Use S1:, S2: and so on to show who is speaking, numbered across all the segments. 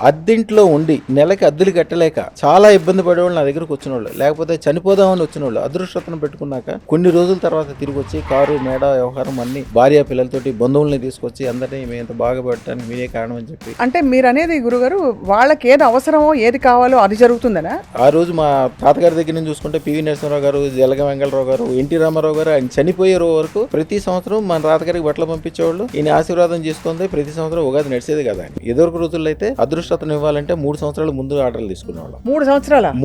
S1: అద్దెంట్లో ఉండి నెలకి అద్దెలు కట్టలేక చాలా ఇబ్బంది పడేవాళ్ళు నా దగ్గరకు వచ్చిన వాళ్ళు, లేకపోతే చనిపోదామని వచ్చిన వాళ్ళు అదృష్టతను పెట్టుకున్నాక కొన్ని రోజుల తర్వాత తిరిగి వచ్చి కారు మేడ వ్యవహారం అన్ని భార్య పిల్లలతోటి బంధువుల్ని తీసుకొచ్చి అందరినీ మేము ఇంత బాగా పెట్టడానికి మీరే కారణం అని చెప్పి.
S2: అంటే మీరు అనేది గురుగారు వాళ్ళకి ఏది అవసరమో ఏది కావాలో అది జరుగుతుందనా?
S1: ఆ రోజు మా తాతగారి దగ్గర నుంచి చూసుకుంటే పివి నరసింహరావు గారు, జలగ వెంగళరావు గారు, ఎన్టీ రామారావు గారు ఆయన చనిపోయే వరకు ప్రతి సంవత్సరం మన తాతగారికి బట్టలు పంపించేవాళ్ళు. ఈయన ఆశీర్వాదం చేసుకుంది ప్రతి సంవత్సరం ఉగాది నడిచేది కదా. ఎదురు రోజుల్లో అయితే అదృష్టతను ఇవ్వాలంటే 3 సంవత్సరాల ముందు ఆర్డర్లు తీసుకునేవాళ్ళు.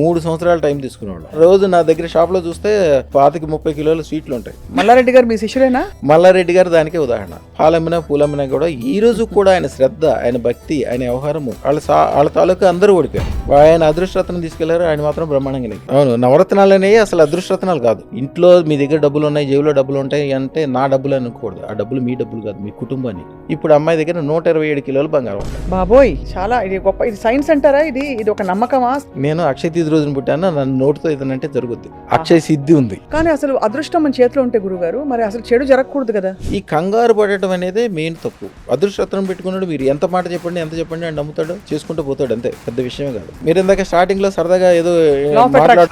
S2: 3
S1: సంవత్సరాల టైం తీసుకునేవాళ్ళు. రోజు నా దగ్గర షాప్ లో చూస్తే 25-30 కిలోల స్వీట్లు ఉంటాయి.
S2: మల్లారెడ్డి గారు మీ శిష్యులేనా?
S1: మల్లారెడ్డి గారు దానికే ఉదాహరణ. పాలమ్మినా పూలమ్మినా కూడా ఈ రోజు కూడా ఆయన శ్రద్ధ, ఆయన భక్తి, ఆయన వ్యవహారము వాళ్ళ తాలూకా అందరూ ఓడిపోయారు. ఆయన అదృష్టతను తీసుకెళ్లారు, ఆయన మాత్రం బ్రహ్మాండంగా. అవును, నవరత్నాలు అనేవి అసలు అదృష్టరత్నాలు కాదు. ఇంట్లో మీ దగ్గర డబ్బులు ఉన్నాయి, జేబులో డబ్బులు ఉంటాయి అంటే నా డబ్బులు అనుకోకూడదు. ఆ డబ్బులు మీ డబ్బులు కాదు, మీ కుటుంబాన్ని. ఇప్పుడు అమ్మాయి దగ్గర 127 కిలోలు బంగారం ఉంటాయి.
S2: బాబోయ్, చాలా ఇది గొప్ప. ఇది సైన్స్ అంటారా? ఇది ఒక నమ్మకమా?
S1: నేను అక్షయ తిథి రోజున పుట్టాను, నన్ను నోటితో ఇదనంటే జరుగుద్ది. అక్షయ సిద్ధి ఉంది.
S2: కానీ అసలు అదృష్టం మన చేతిలో ఉంటే గురుగారు మరి అసలు చెడు జరగకూడదు కదా.
S1: ఈ కంగారు పడటం అనేది మెయిన్ తప్పు. అదృష్టం పెట్టుకున్నాడు మీరు ఎంత మాట చెప్పండి, ఎంత చెప్పండి అని నమ్ముతాడు, చేసుకుంటూ పోతాడు, అంతే. పెద్ద విషయమే కాదు. మీరు ఇందాక స్టార్టింగ్ లో సరదాగా ఏదో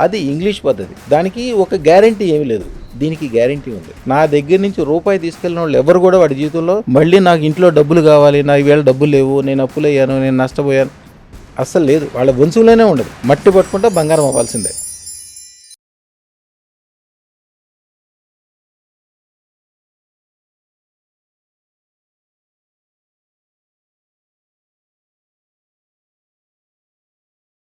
S1: అది ఇంగ్లీష్ పద్ధతి, దానికి ఒక గ్యారంటీ ఏమీ లేదు. దీనికి గ్యారంటీ ఉంది. నా దగ్గర నుంచి రూపాయి తీసుకెళ్ళిన వాళ్ళు ఎవరు కూడా వాడి జీవితంలో మళ్ళీ నాకు ఇంట్లో డబ్బులు కావాలి, నాకు ఈవేళ డబ్బులు లేవు, నేను అప్పులయ్యాను, నేను నష్టపోయాను అస్సలు లేదు. వాళ్ళ వంశంలోనే ఉండదు. మట్టి పట్టుకుంటే బంగారం అవ్వాల్సిందే.